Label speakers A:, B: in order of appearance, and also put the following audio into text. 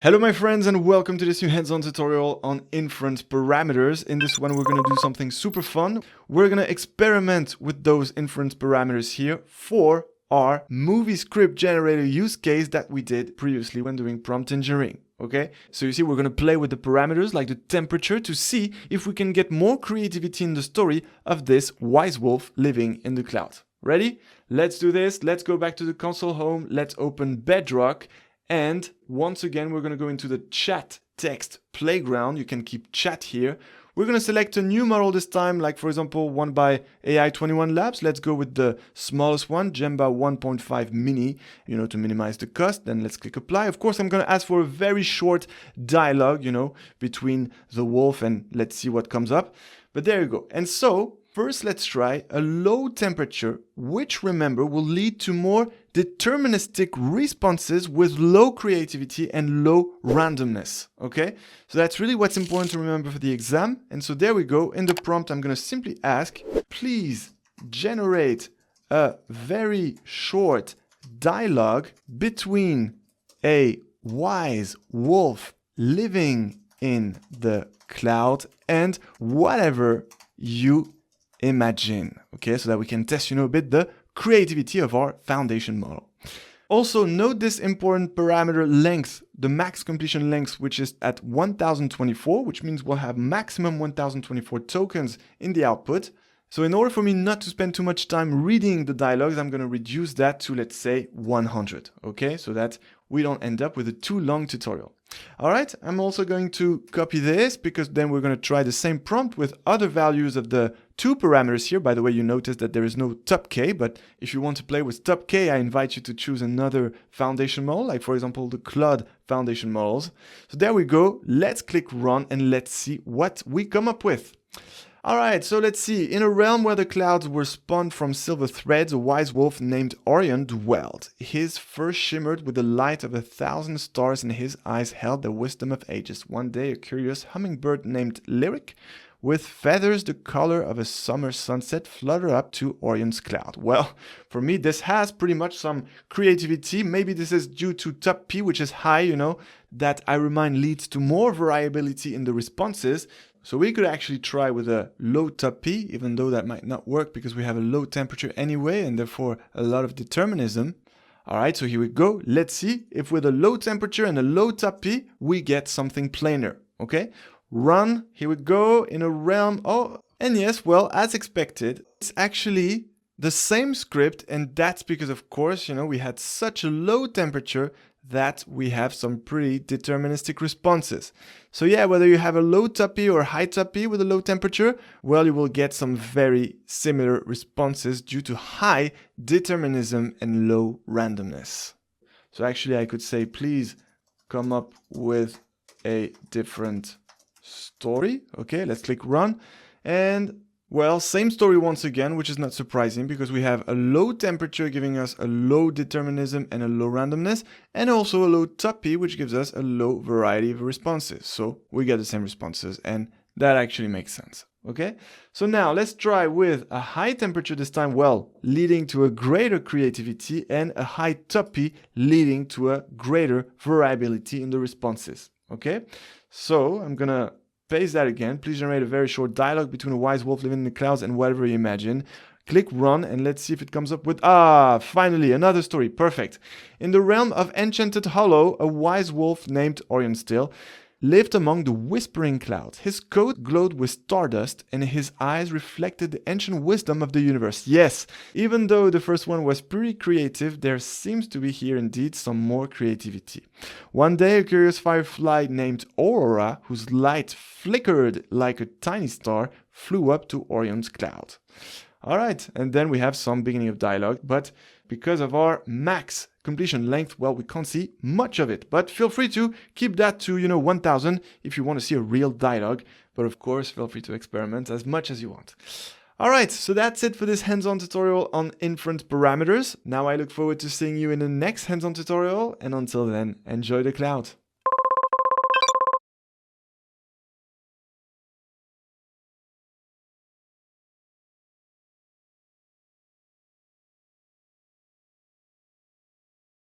A: Hello my friends and welcome to this new hands-on tutorial on inference parameters. In this one we're going to do something super fun. We're going to experiment with those inference parameters here for our movie script generator use case that we did previously when doing prompt engineering. Okay, so you see we're going to play with the parameters like the temperature to see if we can get more creativity in the story of this wise wolf living in the cloud. Ready? Let's do this. Let's go back to the console home. Let's open Bedrock. And once again, we're going to go into the chat text playground. You can keep chat here. We're going to select a new model this time, like for example, one by AI21 Labs. Let's go with the smallest one, Gemba 1.5 mini, to minimize the cost. Then let's click apply. Of course, I'm going to ask for a very short dialogue, between the wolf and let's see what comes up. But there you go. And so first, let's try a low temperature, which remember will lead to more deterministic responses with low creativity and low randomness. Okay, so that's really what's important to remember for the exam. And so there we go. In the prompt, I'm going to simply ask, please generate a very short dialogue between a wise wolf living in the cloud and whatever you imagine. Okay, so that we can test, a bit the creativity of our foundation model. Also note this important parameter length, the max completion length, which is at 1024, which means we'll have maximum 1024 tokens in the output. So in order for me not to spend too much time reading the dialogues, I'm going to reduce that to, let's say, 100. Okay, so that we don't end up with a too long tutorial. All right, I'm also going to copy this because then we're going to try the same prompt with other values of the two parameters here. By the way, you notice that there is no top K, but if you want to play with top K, I invite you to choose another foundation model, like for example, the Claude foundation models. So there we go. Let's click run and let's see what we come up with. All right, so let's see. In a realm where the clouds were spun from silver threads, a wise wolf named Orion dwelled. His fur shimmered with the light of 1,000 stars and his eyes held the wisdom of ages. One day, a curious hummingbird named Lyric, with feathers the color of a summer sunset, fluttered up to Orion's cloud. Well, for me, this has pretty much some creativity. Maybe this is due to top P, which is high, that I remind leads to more variability in the responses. So we could actually try with a low top P, even though that might not work because we have a low temperature anyway, and therefore a lot of determinism. All right, so here we go. Let's see if with a low temperature and a low top P, we get something planar, okay? Run, here we go, in a realm, and yes, well, as expected, it's actually the same script, and that's because, of course, we had such a low temperature that we have some pretty deterministic responses. So yeah, whether you have a low top P or high top P with a low temperature, well, you will get some very similar responses due to high determinism and low randomness. So actually I could say, please come up with a different story. Okay, let's click run. And well, same story once again, which is not surprising because we have a low temperature giving us a low determinism and a low randomness, and also a low top P, which gives us a low variety of responses. So we get the same responses, and that actually makes sense. Okay, so now let's try with a high temperature this time, well, leading to a greater creativity, and a high top P leading to a greater variability in the responses. Okay, so I'm gonna paste that again. Please generate a very short dialogue between a wise wolf living in the clouds and whatever you imagine. Click run and let's see if it comes up with, finally, another story. Perfect. In the realm of Enchanted Hollow, a wise wolf named Orion still lived among the whispering clouds. His coat glowed with stardust and his eyes reflected the ancient wisdom of the universe. Yes, even though the first one was pretty creative, there seems to be here indeed some more creativity. One day, a curious firefly named Aurora, whose light flickered like a tiny star, flew up to Orion's cloud. All right, and then we have some beginning of dialogue, but because of our max completion length, well, we can't see much of it. But feel free to keep that to, 1000 if you want to see a real dialogue. But of course, feel free to experiment as much as you want. All right, so that's it for this hands-on tutorial on inference parameters. Now I look forward to seeing you in the next hands-on tutorial. And until then, enjoy the cloud.